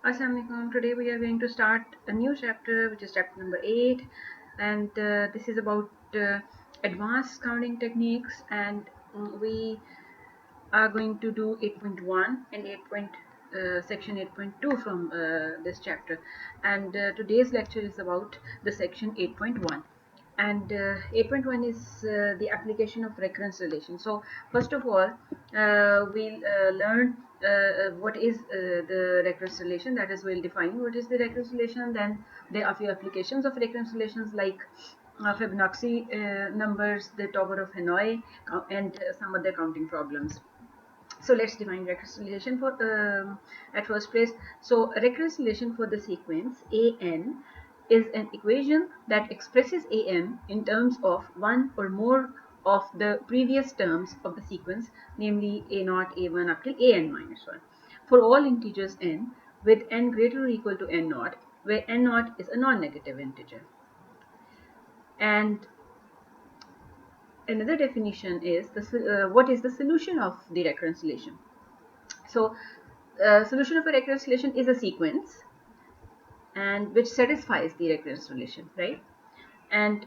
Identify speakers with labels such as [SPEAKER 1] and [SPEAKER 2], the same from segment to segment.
[SPEAKER 1] Assalamualaikum. Today we are going to start a new chapter, which is chapter number 8, and this is about advanced counting techniques, and we are going to do 8.1 and section 8.2 from this chapter, and today's lecture is about the section 8.1. And 8.1 is the application of recurrence relation. So first of all, we'll learn what is the recurrence relation. That is, we'll define what is the recurrence relation. Then there are a few applications of recurrence relations, like Fibonacci numbers, the Tower of Hanoi, and some other counting problems. So let's define recurrence relation for at first place. So a recurrence relation for the sequence an is an equation that expresses an in terms of one or more of the previous terms of the sequence, namely a0, a1 up till an minus 1, for all integers n with n greater or equal to n0, where n0 is a non-negative integer. And another definition is what is the solution of the recurrence relation. So solution of a recurrence relation is a sequence and which satisfies the recurrence relation, right? And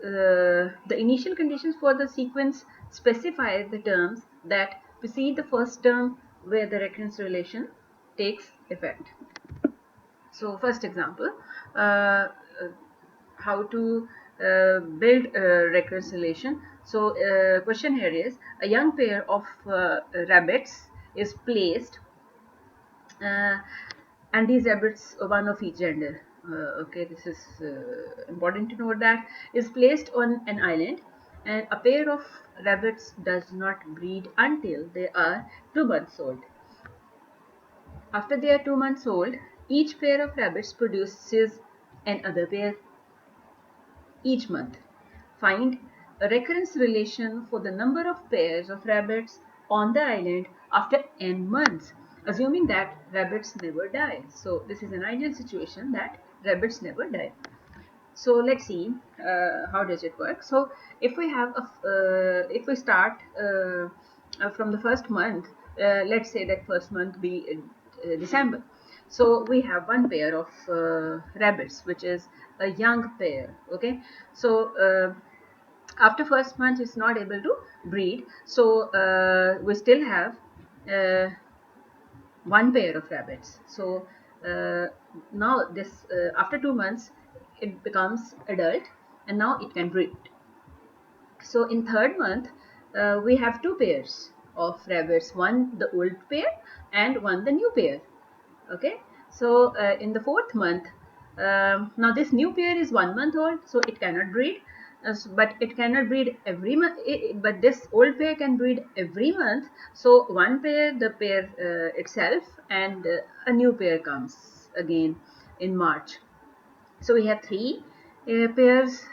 [SPEAKER 1] the initial conditions for the sequence specify the terms that precede the first term where the recurrence relation takes effect. So first example, uh, how to build a recurrence relation. So question here is, a young pair of rabbits is placed, uh, and these rabbits, one of each gender, okay, this is important to note, that is placed on an island, and a pair of rabbits does not breed until they are 2 months old. After they are 2 months old, each pair of rabbits produces another pair each month. Find a recurrence relation for the number of pairs of rabbits on the island after n months, assuming that rabbits never die. So this is an ideal situation, that rabbits never die. So let's see how does it work. So if we have if we start from the first month, let's say that first month be December. So we have one pair of rabbits, which is a young pair. Okay, so after first month it's not able to breed, so we still have uh, one pair of rabbits. So now this after 2 months it becomes adult, and now it can breed. So in third month we have two pairs of rabbits, one the old pair and one the new pair. Okay, so in the fourth month, now this new pair is 1 month old, so it cannot breed, but it cannot breed every month, but this old pair can breed every month. So one pair, the pair itself, and a new pair comes again in March. So we have three pairs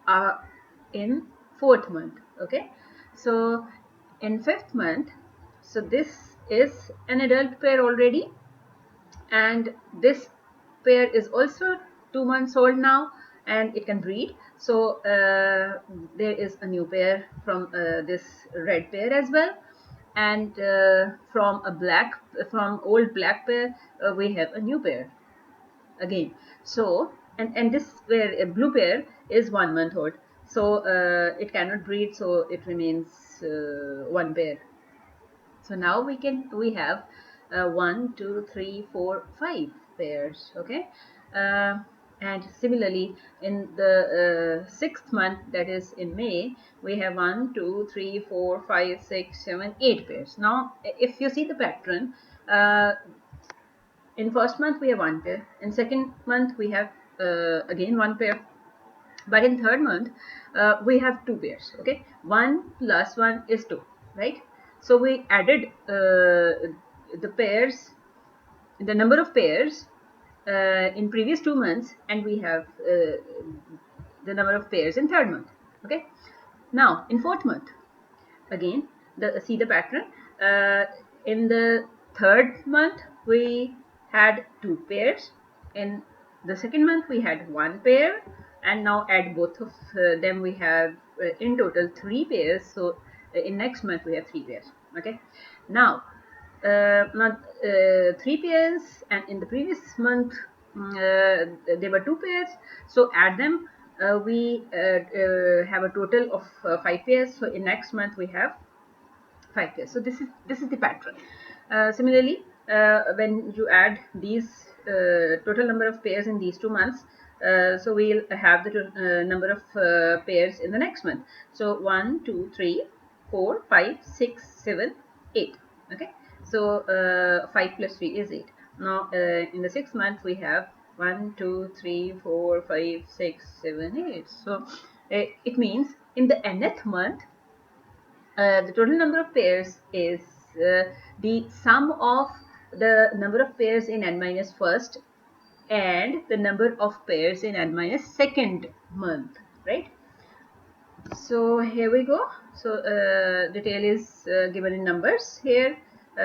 [SPEAKER 1] are in fourth month. Okay, so in fifth month, so this is an adult pair already, and this pair is also 2 months old now, and it can breed. So there is a new pair from this red pair as well, and from old black pair we have a new pair again. So and this pair, a blue pair, is 1 month old, so it cannot breed, so it remains one pair. So now we have 1 2 3 4 5 pairs. Okay, uh, and similarly in the sixth month, that is in May, we have 1 2 3 4 5 6 7 8 pairs. Now if you see the pattern, in first month we have one pair, in second month we have again one pair, but in third month we have two pairs. Okay, 1 plus 1 is 2, right? So we added the pairs, the number of pairs in previous 2 months, and we have the number of pairs in third month. Okay, now in fourth month, again see the pattern. In the third month we had two pairs, in the second month we had one pair, and now add both of them, we have in total three pairs. So in next month we have three pairs. Okay, now Not 3 pairs, and in the previous month there were 2 pairs. So add them. We have a total of 5 pairs. So in next month we have 5 pairs. So this is the pattern. Similarly, when you add these total number of pairs in these 2 months, so we'll have the number of pairs in the next month. So 1, 2, 3, 4, 5, 6, 7, 8. Okay. So 5 plus 3 is 8. Now in the 6th month we have 1, 2, 3, 4, 5, 6, 7, 8. So it means in the nth month the total number of pairs is the sum of the number of pairs in n minus first and the number of pairs in n minus second month, right? So here we go. So detail is given in numbers here.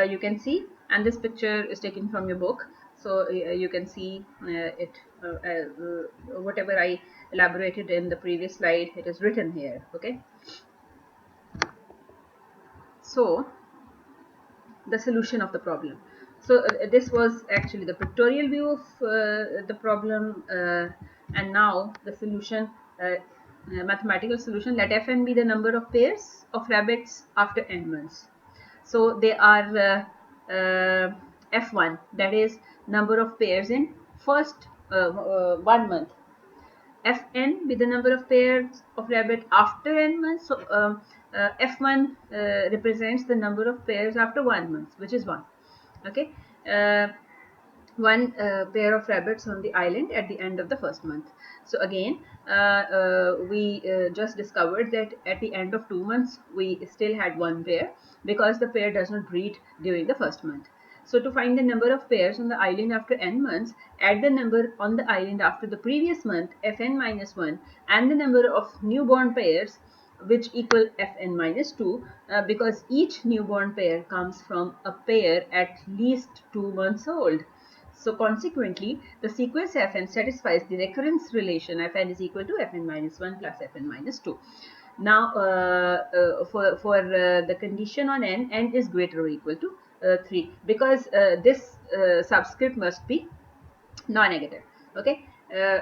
[SPEAKER 1] You can see, and this picture is taken from your book, so you can see it. Whatever I elaborated in the previous slide, it is written here. Okay. So the solution of the problem. So this was actually the pictorial view of the problem, and now the solution, mathematical solution. Let fn be the number of pairs of rabbits after n months. So they are f1, that is number of pairs in first 1 month. Fn with the number of pairs of rabbit after n months. So f1 represents the number of pairs after 1 month, which is 1. Okay. One pair of rabbits on the island at the end of the first month. So again, we just discovered that at the end of 2 months we still had one pair, because the pair does not breed during the first month. So to find the number of pairs on the island after n months, add the number on the island after the previous month, fn minus 1, and the number of newborn pairs, which equal fn minus 2, because each newborn pair comes from a pair at least 2 months old. So consequently, the sequence fn satisfies the recurrence relation fn is equal to fn minus 1 plus fn minus 2. Now, for the condition on n is greater or equal to 3, because this subscript must be non-negative. Okay.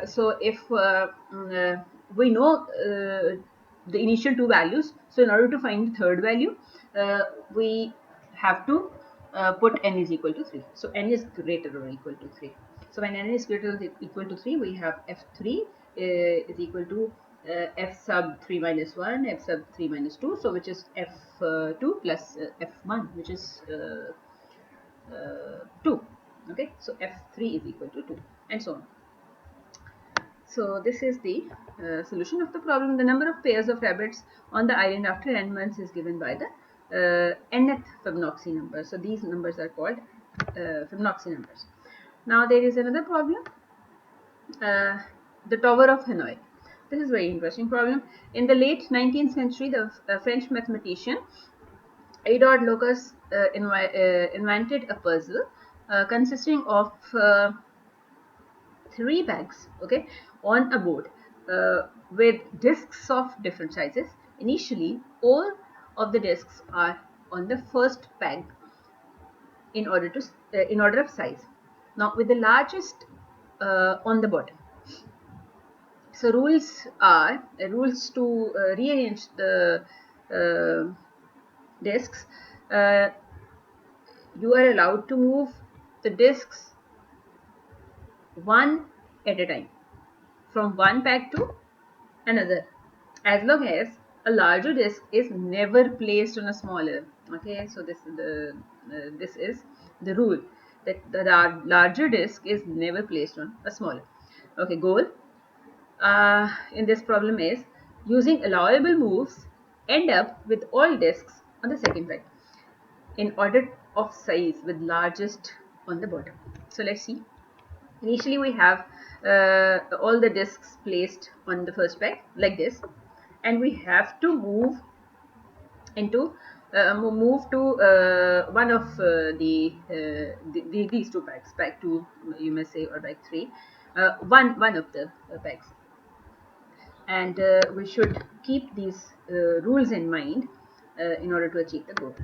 [SPEAKER 1] So if we know the initial two values, so in order to find the third value, we have to put n is equal to 3. So n is greater or equal to 3. So when n is greater or equal to 3, we have f3 is equal to f sub 3 minus 1, f sub 3 minus 2, so which is f2 plus f1, which is 2. Okay, so f3 is equal to 2, and so on. So this is the solution of the problem. The number of pairs of rabbits on the island after n months is given by the nth Fibonacci number. So these numbers are called Fibonacci numbers. Now there is another problem, the Tower of Hanoi. This is a very interesting problem. In the late 19th century, the French mathematician Edouard Lucas invented a puzzle consisting of 3 bags, okay, on a board with discs of different sizes. Initially, all of the discs are on the first bag in order of size. Now, with the largest on the bottom. So rules are rules to rearrange the discs. You are allowed to move the discs one at a time from one bag to another, as long as a larger disc is never placed on a smaller. Okay, so this is the rule, that the larger disc is never placed on a smaller. Okay, goal in this problem is using allowable moves, end up with all discs on the second bag in order of size with largest on the bottom. So let's see. Initially we have all the discs placed on the first bag like this, and we have to move to one of these 2 bags, bag 2 you may say, or bag 3, one of the bags, and we should keep these rules in mind in order to achieve the goal.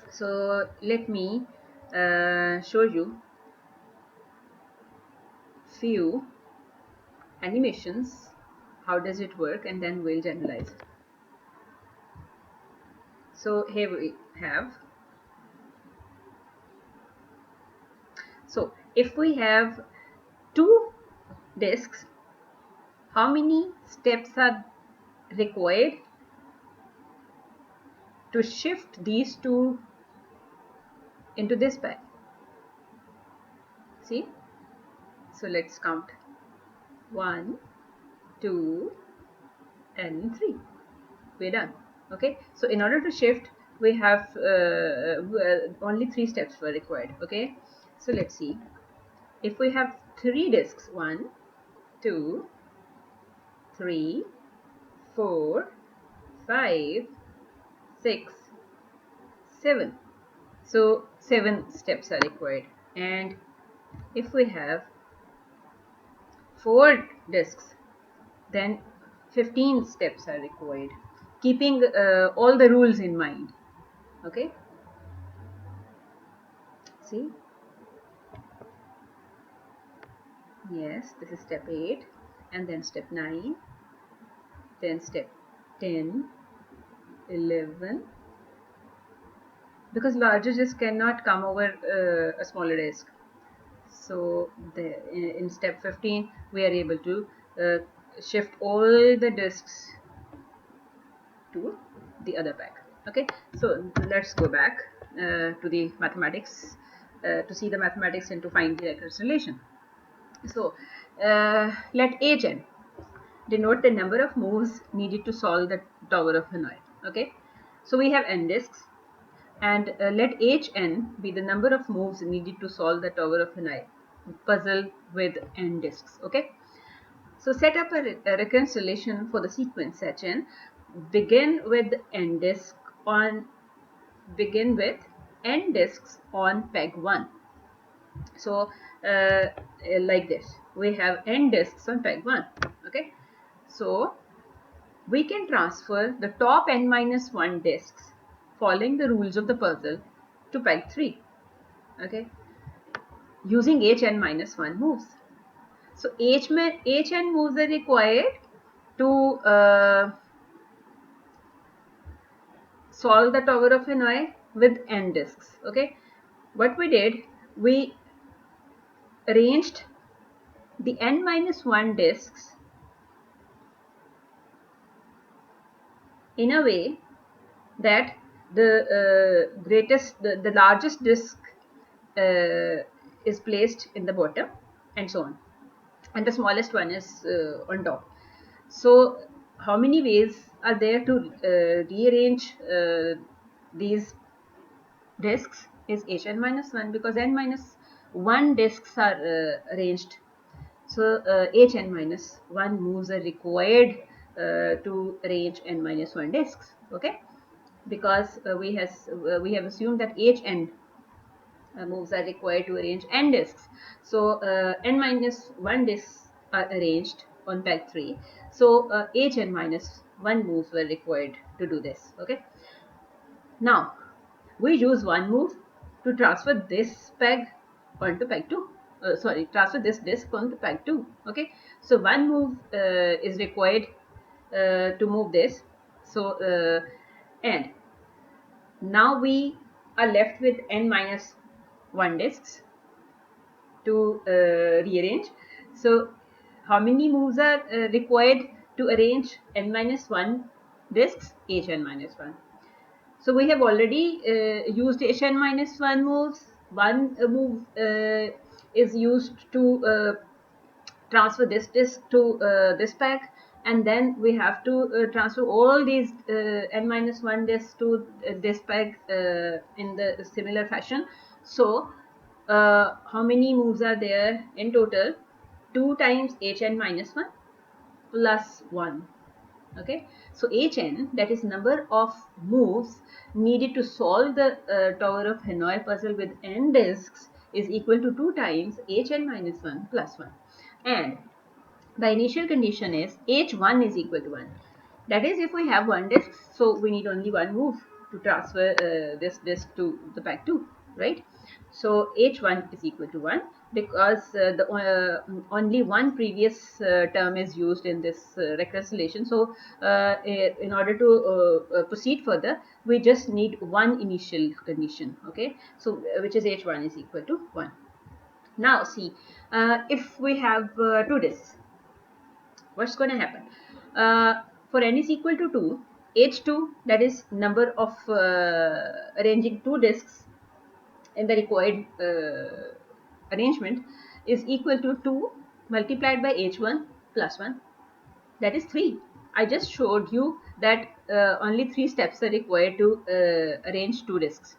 [SPEAKER 1] So let me show you few animations. How does it work, and then we'll generalize. So here we have. So if we have two disks, how many steps are required to shift these two into this bag? See? So let's count. 1, 2, and 3. We're done. Okay, so in order to shift, we have only 3 steps were required. Okay, so let's see. If we have 3 disks, 1, 2, 3, 4, 5, 6, 7. So 7 steps are required. And if we have 4 disks, then 15 steps are required, keeping all the rules in mind. Okay, see, yes, this is step 8, and then step 9, then step 10, 11, because larger disk cannot come over a smaller disk. So in step 15 we are able to shift all the disks to the other pack. Okay, so let's go back to the mathematics to see the mathematics and to find the recurrence relation. So let Hn denote the number of moves needed to solve the Tower of Hanoi. Okay, so we have n disks, and let Hn be the number of moves needed to solve the Tower of Hanoi puzzle with n disks. Okay, so set up a recurrence relation for the sequence Hn. Begin with n disks on peg 1. So like this, we have n disks on peg 1. Okay, so we can transfer the top n minus 1 disks following the rules of the puzzle to peg 3. Okay, using hn minus 1 moves. So hn moves are required to solve the Tower of Hanoi with n disks. Okay, what we did, we arranged the n minus 1 disks in a way that the largest disk is placed in the bottom, and so on, and the smallest one is on top. So how many ways are there to rearrange these disks is hn minus 1, because n minus 1 disks are arranged. So hn minus 1 moves are required to arrange n minus 1 disks. Okay, because we have assumed that hn moves are required to arrange n disks. So n minus 1 disks are arranged on peg 3. So hn minus 1 moves were required to do this. Okay, now we use one move to transfer this peg onto peg 2. Transfer this disk onto peg 2. Okay, so one move is required to move this. So and now we are left with n minus 1 disks to rearrange. So how many moves are required to arrange n minus 1 disks? hn minus 1. So we have already used hn minus 1 moves. One move is used to transfer this disk to this pack, and then we have to transfer all these n minus 1 disks to this pack in the similar fashion. So how many moves are there in total? 2 times hn minus 1 plus 1. Okay, so hn, that is number of moves needed to solve the Tower of Hanoi puzzle with n disks, is equal to 2 times hn minus 1 plus 1, and the initial condition is h1 is equal to 1. That is, if we have one disk, so we need only one move to transfer this disk to the pack 2, right? So h1 is equal to 1 because only one previous term is used in this reconciliation. So in order to proceed further, we just need one initial condition, okay? So which is h1 is equal to 1. Now see, if we have two disks, what's going to happen? For n is equal to 2, h2, that is number of arranging two disks in the required arrangement, is equal to 2 multiplied by h1 plus 1, that is 3. I just showed you that only 3 steps are required to arrange two disks.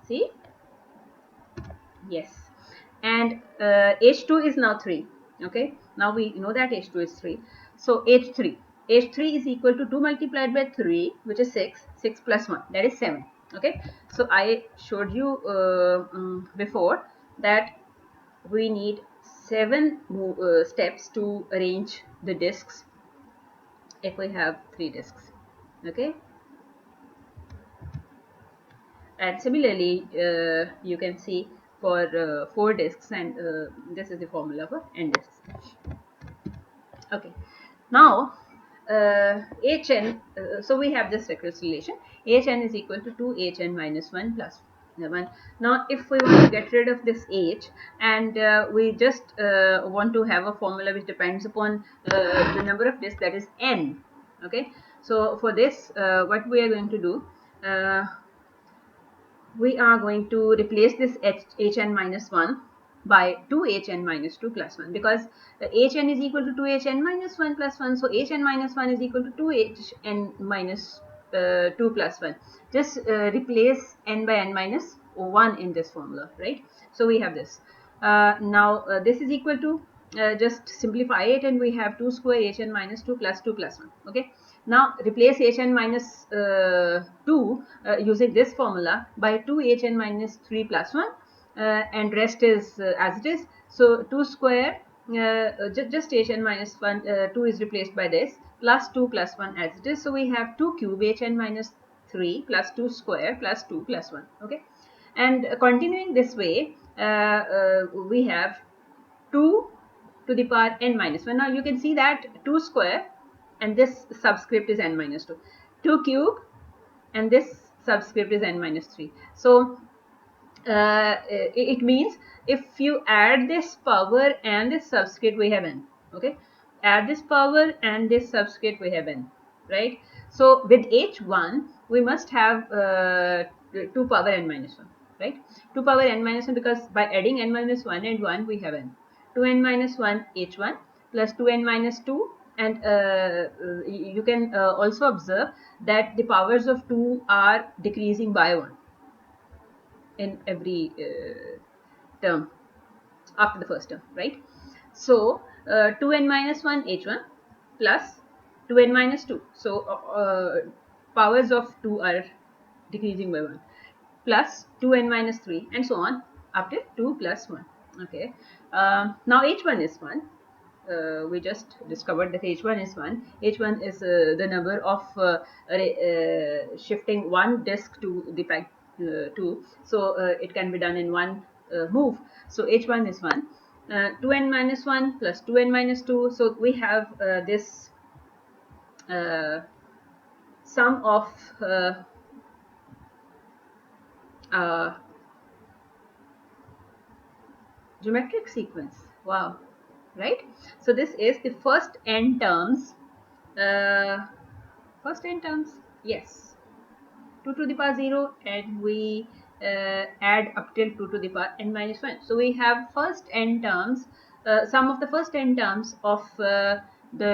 [SPEAKER 1] See? Yes. And h2 is now 3. Okay, now we know that h2 is 3. So h3 is equal to 2 multiplied by 3, which is 6. 6 plus 1, that is 7. Okay, so I showed you before that we need 7 steps to arrange the disks if we have 3 disks. Okay, and similarly you can see for 4 disks, and this is the formula for n disks. Okay, now hn, so we have this reconciliation. Hn is equal to 2hn minus 1 plus 1. Now if we want to get rid of this h, and we just want to have a formula which depends upon the number of disks, that is n. Okay, so for this what we are going to do, we are going to replace this hn minus 1 by 2hn minus 2 plus 1, because hn is equal to 2hn minus 1 plus 1. So hn minus 1 is equal to 2hn minus 2 plus 1. Just replace n by n minus 1 in this formula, right? So we have this. Now this is equal to, just simplify it, and we have 2 square hn minus 2 plus 2 plus 1. Okay, now replace hn minus 2 using this formula by 2hn minus 3 plus 1, and rest is as it is. So 2 square, just hn minus 1, 2 is replaced by this, plus 2 plus 1 as it is. So we have 2 cube hn minus 3 plus 2 square plus 2 plus 1. Okay, and continuing this way, we have 2 to the power n minus 1. Now you can see that 2 square and this subscript is n minus 2. 2 cube and this subscript is n minus 3. So it means if you add this power and this subscript, we have n. Okay, add this power and this subscript, we have n, right? So with h1 we must have 2 power n minus 1, right? 2 power n minus 1, because by adding n minus 1 and 1 we have n. 2n minus 1 h1 plus 2n minus 2, and you can also observe that the powers of 2 are decreasing by 1 in every term after the first term, right? So 2n minus 1 h1 plus 2n minus 2. So powers of 2 are decreasing by 1, plus 2n minus 3, and so on up to 2 plus 1. Okay, now h1 is 1. We just discovered that h1 is 1. H1 is the number of shifting one disk to the pack 2. So it can be done in one move. So h1 is 1. 2n minus 1 plus 2n minus 2. So we have this sum of geometric sequence. Wow, right? So this is the first n terms. First n terms, yes, 2 to the power 0, and we add up till 2 to the power n minus 1. So we have first n terms, sum of the first n terms of the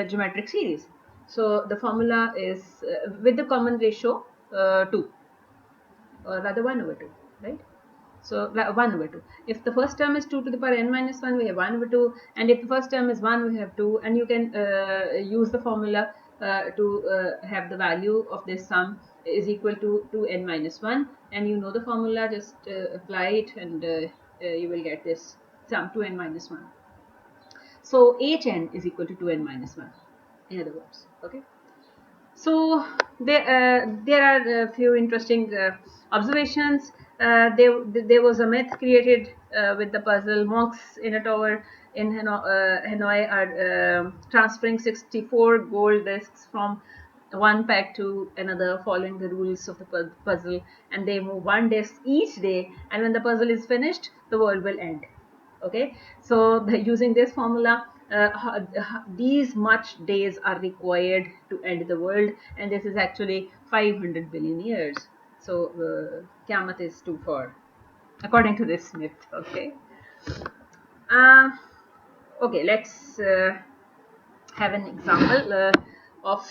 [SPEAKER 1] geometric series. So the formula is with the common ratio 2, or rather 1 over 2, right? So 1 over 2. If the first term is 2 to the power n minus 1, we have 1 over 2, and if the first term is 1, we have 2, and you can use the formula to have the value of this sum is equal to 2n minus 1, and you know the formula, just apply it, and you will get this sum 2n minus 1. So hn is equal to 2n minus 1, in other words. Okay, So there are a few interesting observations. There was a myth created with the puzzle. Monks in a tower in Hanoi are transferring 64 gold discs from one peg to another, following the rules of the puzzle, and they move one disc each day. And when the puzzle is finished, the world will end. Okay, so using this formula, these much days are required to end the world, and this is actually 500 billion years. So Qiyamah is too far, according to this myth. Okay, uh, okay, let's have an example of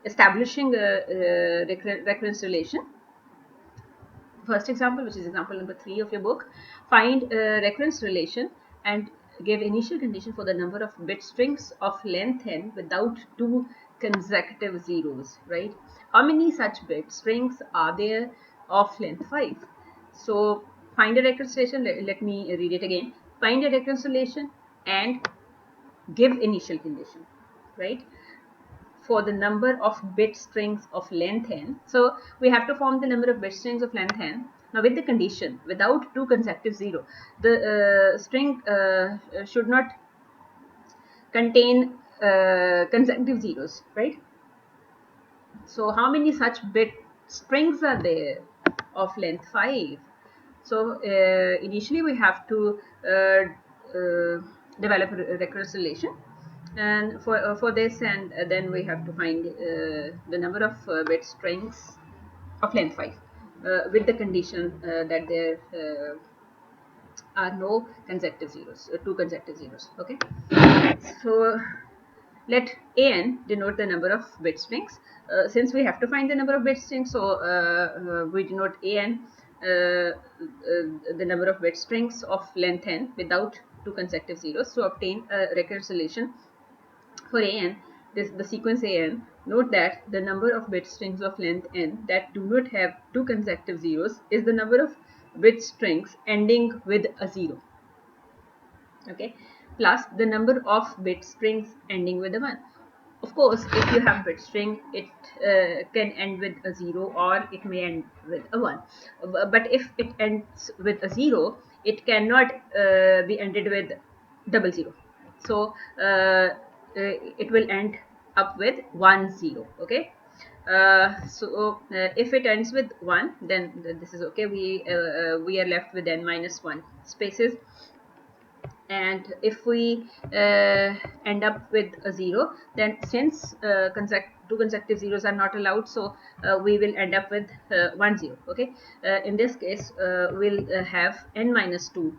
[SPEAKER 1] establishing a recurrence relation. First example, which is example number 3 of your book, find a recurrence relation and give initial condition for the number of bit strings of length n without two consecutive zeros, right? How many such bit strings are there of length 5? So find a recurrence relation. Let me read it again. Find a recurrence relation and give initial condition, right, for the number of bit strings of length n. So we have to form the number of bit strings of length n. Now with the condition without two consecutive zero, the string should not contain consecutive zeros, right? So how many such bit strings are there of length 5? So initially we have to develop a recurrence relation, and for this, and then we have to find the number of bit strings of length 5 with the condition that there are no consecutive zeros, two consecutive zeros. Okay, so let an denote the number of bit strings. Since we have to find the number of bit strings, so we denote an the number of bit strings of length n without two consecutive zeros. So obtain a recurrence relation for an, the sequence an. Note that the number of bit strings of length n that do not have two consecutive zeros is the number of bit strings ending with a zero. Okay, plus the number of bit strings ending with a 1. Of course, if you have bit string, it can end with a 0 or it may end with a 1. But if it ends with a 0, it cannot be ended with double 0. So it will end up with 1 0. Okay, if it ends with 1, then this is okay. We are left with n minus 1 spaces, and if we end up with a 0, then since two consecutive zeros are not allowed, so we will end up with 1 0. Okay, in this case we'll have n minus 2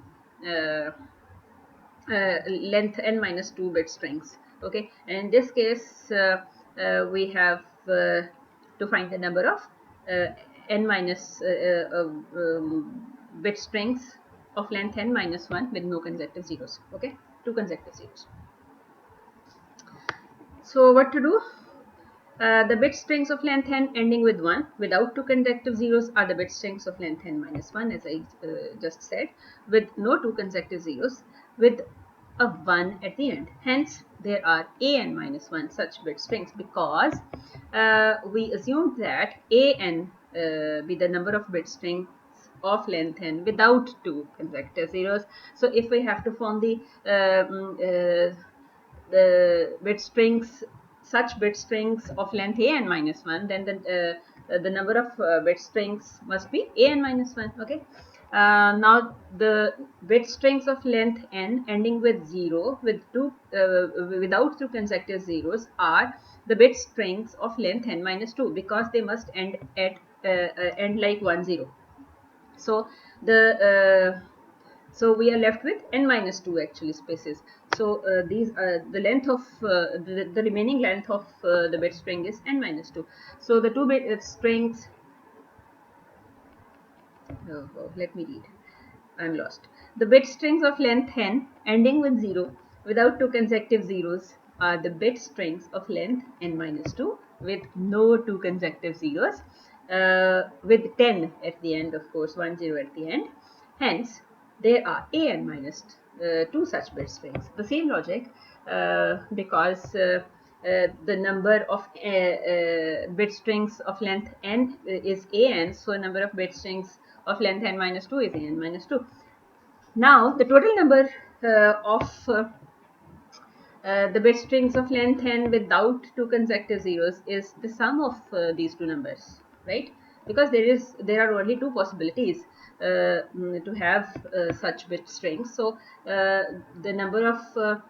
[SPEAKER 1] length n minus 2 bit strings. Okay, and in this case we have to find the number of n minus bit strings of length n minus 1 with no consecutive zeros. Okay, two consecutive zeros. So what to do? The bit strings of length n ending with 1 without two consecutive zeros are the bit strings of length n minus 1, as I just said, with no two consecutive zeros with a 1 at the end. Hence, there are an minus 1 such bit strings, because we assumed that an be the number of bit strings of length n without two consecutive zeros. So if we have to form the bit strings, such bit strings of length an minus 1, then the number of bit strings must be an minus 1. Okay, now the bit strings of length n ending with 0 with two without two consecutive zeros are the bit strings of length n minus 2, because they must end at end like 1 0. So we are left with n minus 2 actually spaces. So these the length of the remaining length of the bit string is n minus 2. So the two bit strings, let me read, I'm lost. The bit strings of length n ending with 0 without two consecutive zeros are the bit strings of length n minus 2 with no two consecutive zeros, with 10 at the end, of course, 1 0 at the end. Hence, there are an minus 2 such bit strings. The same logic, because the number of bit strings of length n is an, so number of bit strings of length n minus 2 is an minus 2. Now the total number of the bit strings of length n without two consecutive zeros is the sum of these two numbers, right? Because there are only two possibilities to have such bit strings. So the number of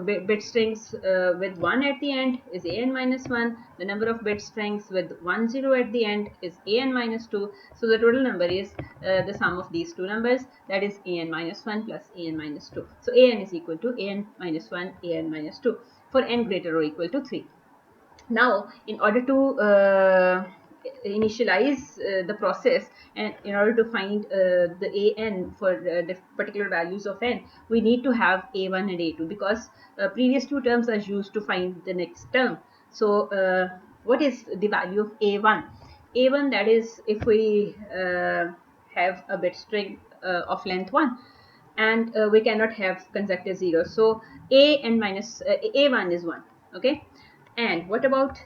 [SPEAKER 1] bit strings with 1 at the end is an minus 1. The number of bit strings with 1 0 at the end is an minus 2. So the total number is the sum of these two numbers, that is an minus 1 plus an minus 2. So an is equal to an minus 1, an minus 2 for n greater or equal to 3. Now, in order to initialize the process, and in order to find the an for the particular values of n, we need to have a1 and a2, because previous two terms are used to find the next term. So what is the value of a1? A1, that is, if we have a bit string of length 1, and we cannot have consecutive zeros, so a and minus a1 is 1. Okay, and what about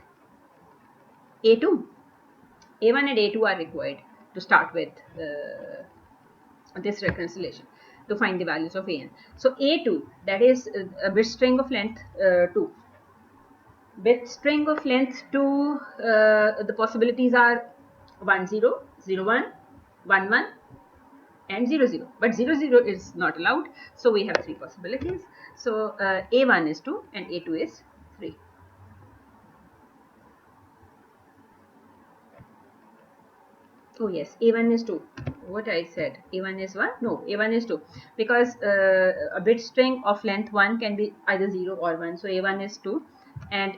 [SPEAKER 1] a2? A1 and a2 are required to start with this reconciliation to find the values of an. So a2, that is a bit string of length 2. Bit string of length 2, the possibilities are 1 0, 0 1, 1 1, and 0 0. But 0 0 is not allowed, so we have three possibilities. So a1 is 2 and a2 is 3. Oh yes, a1 is 2. What I said, a1 is 1? No, a1 is 2, because a bit string of length 1 can be either 0 or 1. So a1 is 2 and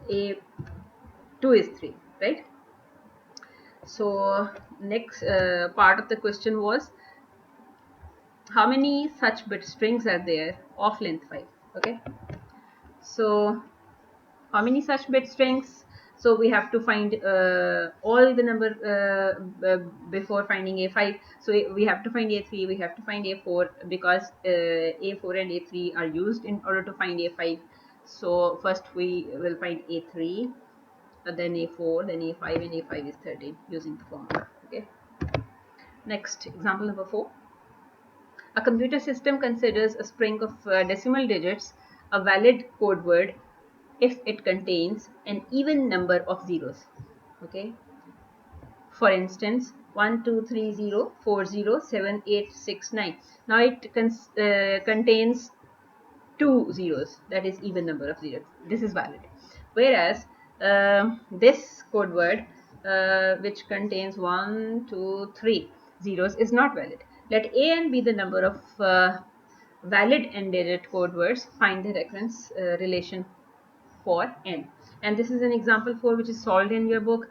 [SPEAKER 1] a2 is 3, right? So next part of the question was, how many such bit strings are there of length 5? Okay, so how many such bit strings? So we have to find all the number before finding a5. So we have to find a3, we have to find a4, because a4 and a3 are used in order to find a5. So first we will find a3, then a4, then a5, and a5 is 13 using the formula. Okay, next, example number 4. A computer system considers a string of decimal digits a valid code word if it contains an even number of zeros. Okay, for instance, 1 2 3 0 4 0 7 8 6 9. Now it contains two zeros, that is even number of zeros. This is valid. Whereas this code word which contains 1 2 3 zeros is not valid. Let an be the number of valid n-digit code words. Find the recurrence relation for n. And this is an example 4 which is solved in your book.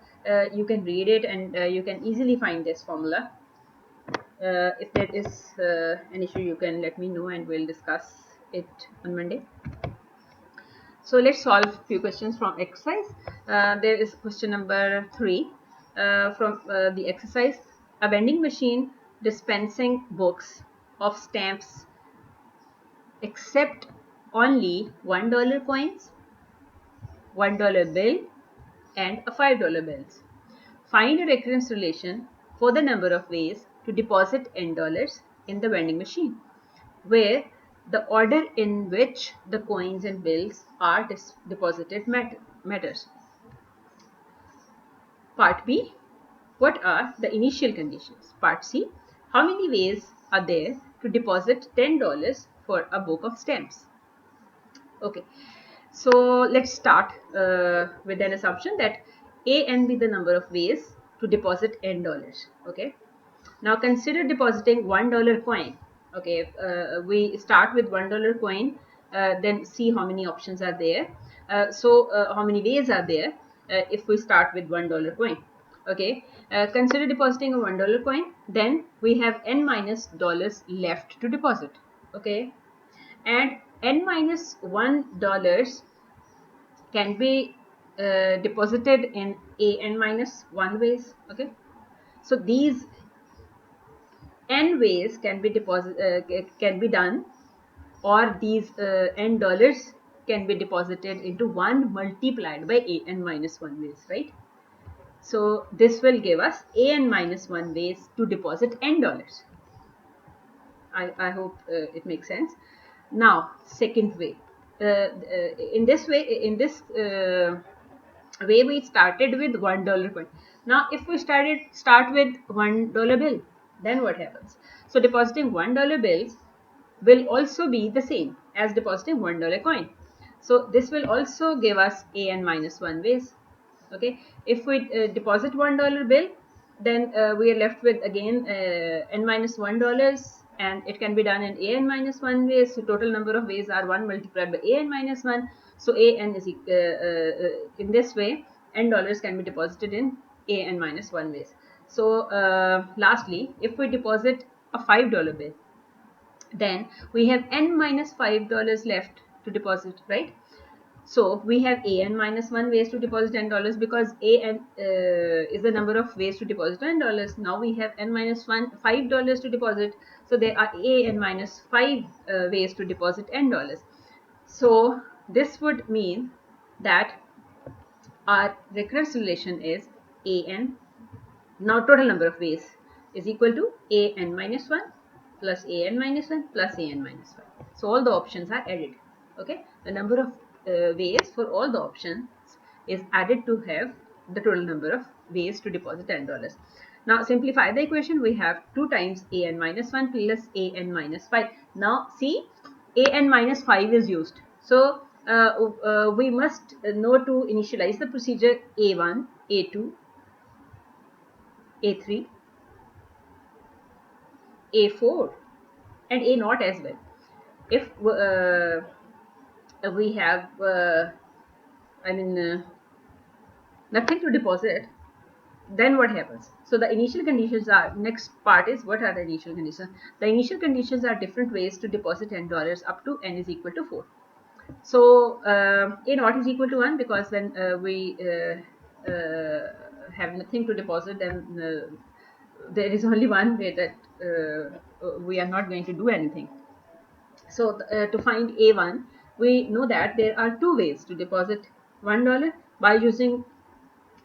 [SPEAKER 1] You can read it, and you can easily find this formula. If there is an issue, you can let me know and we'll discuss it on Monday. So let's solve a few questions from exercise. There is question number 3 from the exercise. A vending machine dispensing books of stamps accept only $1 coins, $1 bill, and a $5 bills. Find a recurrence relation for the number of ways to deposit n dollars in the vending machine, where the order in which the coins and bills are deposited matters. Part B, what are the initial conditions? Part C, how many ways are there to deposit $10 for a book of stamps? Okay, so let's start with an assumption that an be the number of ways to deposit n dollars. Okay, now consider depositing $1 coin. Okay, we start with $1 coin, then see how many options are there. So how many ways are there if we start with $1 coin? Okay, consider depositing a $1 coin. Then we have n minus dollars left to deposit. Okay, and n minus $1 can be deposited in an minus 1 ways. Okay, so these n ways can be done, or these n dollars can be deposited into 1 multiplied by an minus 1 ways, right? So this will give us an minus 1 ways to deposit n dollars. I hope it makes sense. Now, second way. In this way we started with $1 coin. Now, if we start with $1 bill, then what happens? So depositing $1 bills will also be the same as depositing $1 coin. So this will also give us an minus 1 ways. Okay, if we deposit $1 bill, then we are left with again n minus $1, and it can be done in an minus 1 ways. So total number of ways are 1 multiplied by an minus 1. So an is in this way n dollars can be deposited in an minus 1 ways. So lastly, if we deposit a $5 bill, then we have n minus $5 left to deposit, right? So we have an minus 1 ways to deposit $10 because an is the number of ways to deposit $10. Now we have n minus $5 to deposit. So there are an minus 5 ways to deposit $10. So this would mean that our recurrence relation is an. Now total number of ways is equal to an minus 1 plus an minus 1 plus an minus 5. So all the options are added. Okay, the number of ways for all the options is added to have the total number of ways to deposit $10. Now simplify the equation. We have 2 times an minus 1 plus an minus 5. Now see, an minus 5 is used. So we must know to initialize the procedure a1, a2, a3, a4 and a0 as well. If we have nothing to deposit, then what happens? So the initial conditions are, next part is what are the initial conditions. The initial conditions are different ways to deposit $10 up to n is equal to 4. So a0 is equal to 1 because when we have nothing to deposit, then there is only one way that we are not going to do anything. So to find a1, we know that there are 2 ways to deposit $1 by using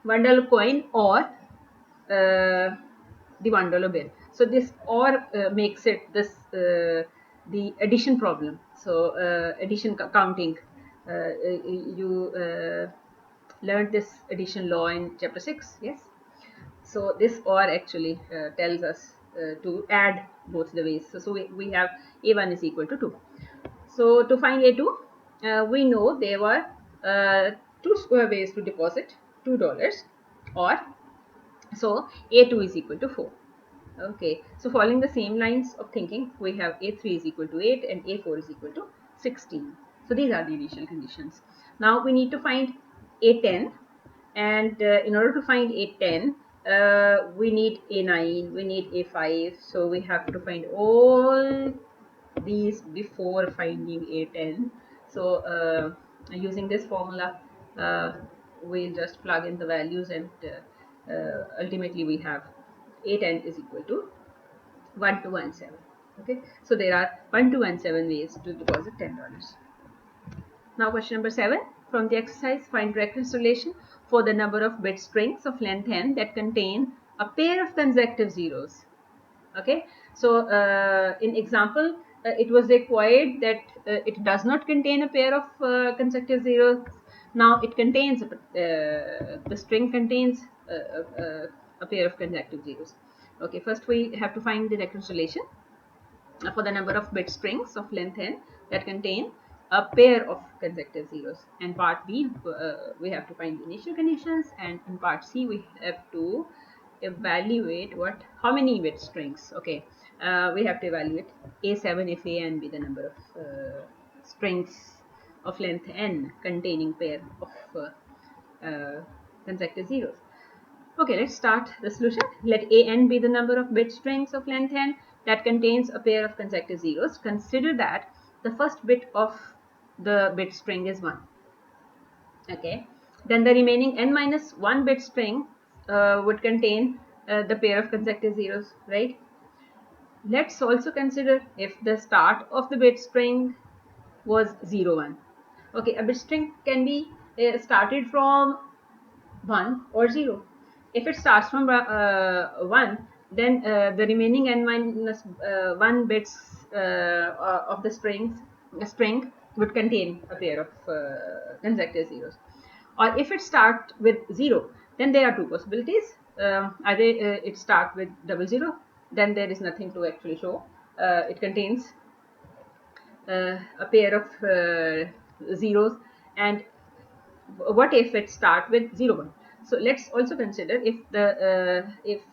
[SPEAKER 1] $1 coin or the $1 bill. So this or makes it this the addition problem. So addition counting, you learned this addition law in chapter 6, yes? So this or actually tells us to add both the ways. So we have a1 is equal to 2. So to find a2, we know there were 2 square ways to deposit $2, or so a2 is equal to 4. Okay, so following the same lines of thinking, we have a3 is equal to 8 and a4 is equal to 16. So these are the initial conditions. Now we need to find a10, and in order to find a10, we need a9, we need a5. So we have to find all these before finding a10. So using this formula, we'll just plug in the values, and ultimately we have a10 is equal to 1217. Okay, so there are 1217 ways to deposit $10. Now question number 7 from the exercise, find recurrence relation for the number of bit strings of length n that contain a pair of consecutive zeros. Okay, so in example it was required that it does not contain a pair of consecutive zeros. Now it contains the string contains a pair of consecutive zeros. Okay, first we have to find the recurrence relation for the number of bit strings of length n that contain a pair of consecutive zeros. And part B, we have to find the initial conditions, and in part C we have to evaluate how many bit strings. Okay, we have to evaluate a7 if a and b the number of strings of length n containing pair of consecutive zeros. Okay, let's start the solution. Let a n be the number of bit strings of length n that contains a pair of consecutive zeros. Consider that the first bit of the bit string is 1. Okay, then the remaining n minus 1 bit string would contain the pair of consecutive zeros, right? Let's also consider if the start of the bit string was 0, 1. Okay, a bit string can be started from 1 or 0. If it starts from 1, then the remaining n minus 1 bits of the string would contain a pair of consecutive zeros. Or if it starts with 0, then there are two possibilities. Either it starts with double zero, then there is nothing to actually show. It contains a pair of zeros. And what if it start with 0 1? So let's also consider if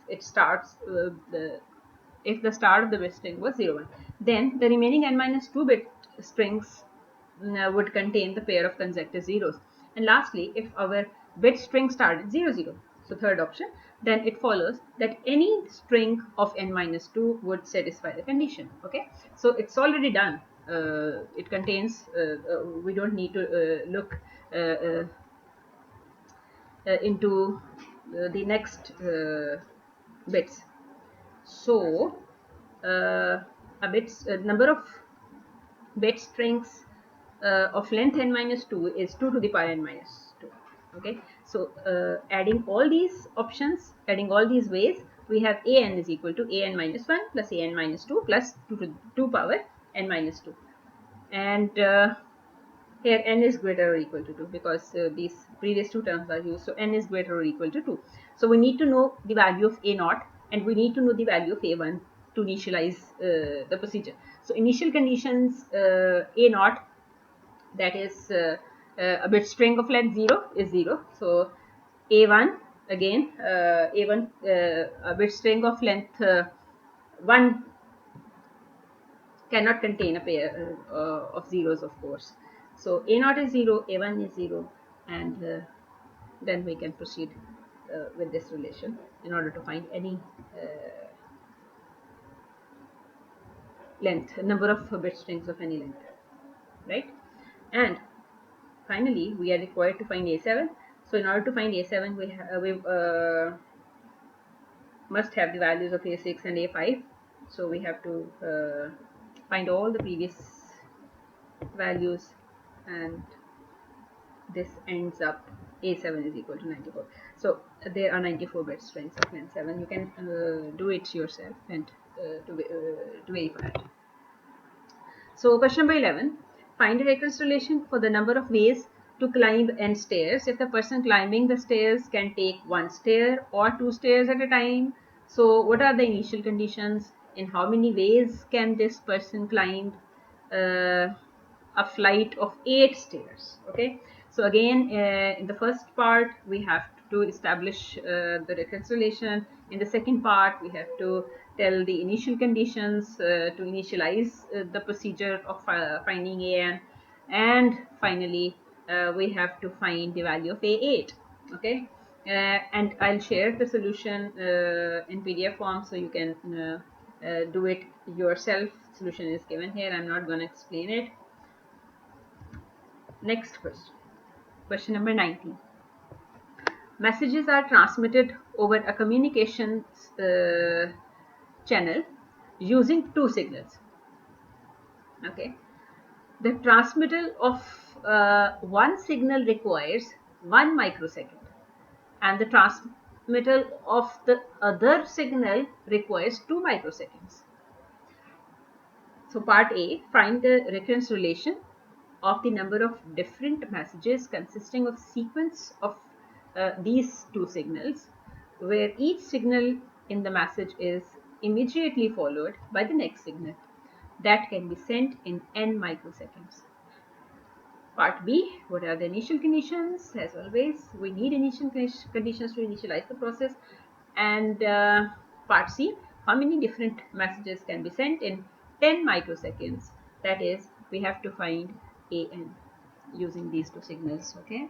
[SPEAKER 1] it starts if the start of the bit string was 0 1, then the remaining n minus 2 bit strings would contain the pair of consecutive zeros. And lastly, if our bit string started 0 0, so third option, then it follows that any string of n minus 2 would satisfy the condition. Okay, so it's already done. It contains we don't need to look into the next bits. So a number of bit strings of length n minus 2 is 2 to the power n minus 2. Okay, so adding all these options, adding all these ways, we have an is equal to an minus 1 plus an minus 2 plus 2 to 2 power n minus 2. And here n is greater or equal to 2, because these previous two terms are used. So n is greater or equal to 2. So we need to know the value of a naught, and we need to know the value of a1 to initialize the procedure. So initial conditions, a naught, that is a bit string of length 0 is 0. So a1, again a1 a bit string of length 1 cannot contain a pair of zeros, of course. So a naught is 0, a1 is 0, and then we can proceed with this relation in order to find any length, number of bit strings of any length, right? And finally, we are required to find a7. So in order to find a7, we must have the values of a6 and a5. So we have to find all the previous values, and this ends up a7 is equal to 94. So there are 94 bit strings of length 7. You can do it yourself and to verify it. So question number 11, find a recurrence relation for the number of ways to climb n stairs if the person climbing the stairs can take one stair or two stairs at a time. So what are the initial conditions? In how many ways can this person climb a flight of 8 stairs? Okay, so again in the first part we have to establish the recurrence relation. In the second part we have to tell the initial conditions to initialize the procedure of finding an, and finally we have to find the value of a8. Okay, and I'll share the solution in PDF form, so you can do it yourself. Solution is given here. I'm not going to explain it. Next question. Question number 19. Messages are transmitted over a communications channel using two signals. Okay, the transmittal of one signal requires 1 microsecond, and the transmittal of the other signal requires 2 microseconds. So part A, find the recurrence relation of the number of different messages consisting of sequence of these two signals, where each signal in the message is immediately followed by the next signal that can be sent in n microseconds. Part B, what are the initial conditions? As always, we need initial conditions to initialize the process. And part C, how many different messages can be sent in 10 microseconds? That is, we have to find an using these two signals. Okay,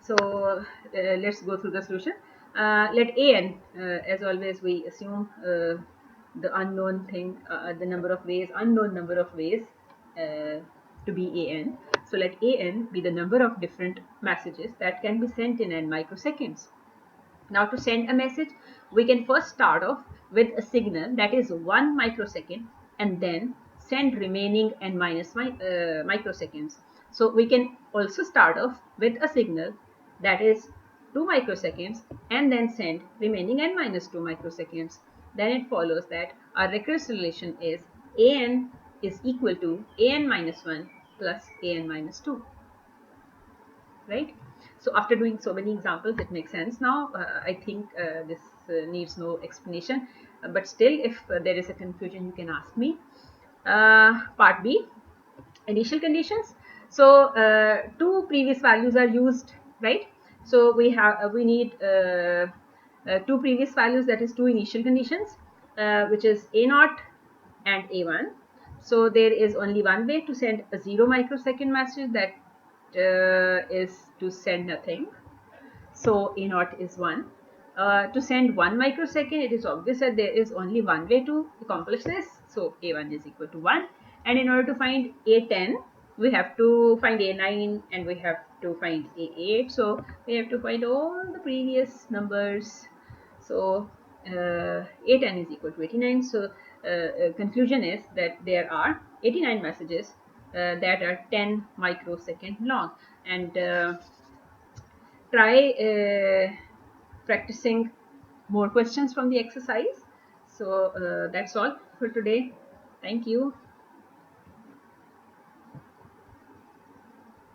[SPEAKER 1] so let's go through the solution. Let an, as always, we assume the unknown thing, the number of ways, unknown number of ways to be an. So let an be the number of different messages that can be sent in n microseconds. Now to send a message, we can first start off with a signal that is 1 microsecond and then send remaining n minus microseconds. So we can also start off with a signal that is 2 microseconds and then send remaining n minus 2 microseconds. Then it follows that our recurrence relation is an is equal to an minus 1 plus an minus 2, right? So after doing so many examples, it makes sense now. I think this needs no explanation, but still, if there is a confusion, you can ask me. Part B, initial conditions. So two previous values are used, right? So we need two previous values, that is two initial conditions, which is a naught and a1. So there is only one way to send a 0 microsecond message, that is to send nothing. So a naught is 1. To send 1 microsecond, it is obvious that there is only one way to accomplish this. So a1 is equal to 1. And in order to find a10, we have to find a9 and we have to find a8. So we have to find all the previous numbers. So a10 is equal to 89. So conclusion is that there are 89 messages that are 10 microsecond long. And try practicing more questions from the exercise. So that's all for today. Thank you.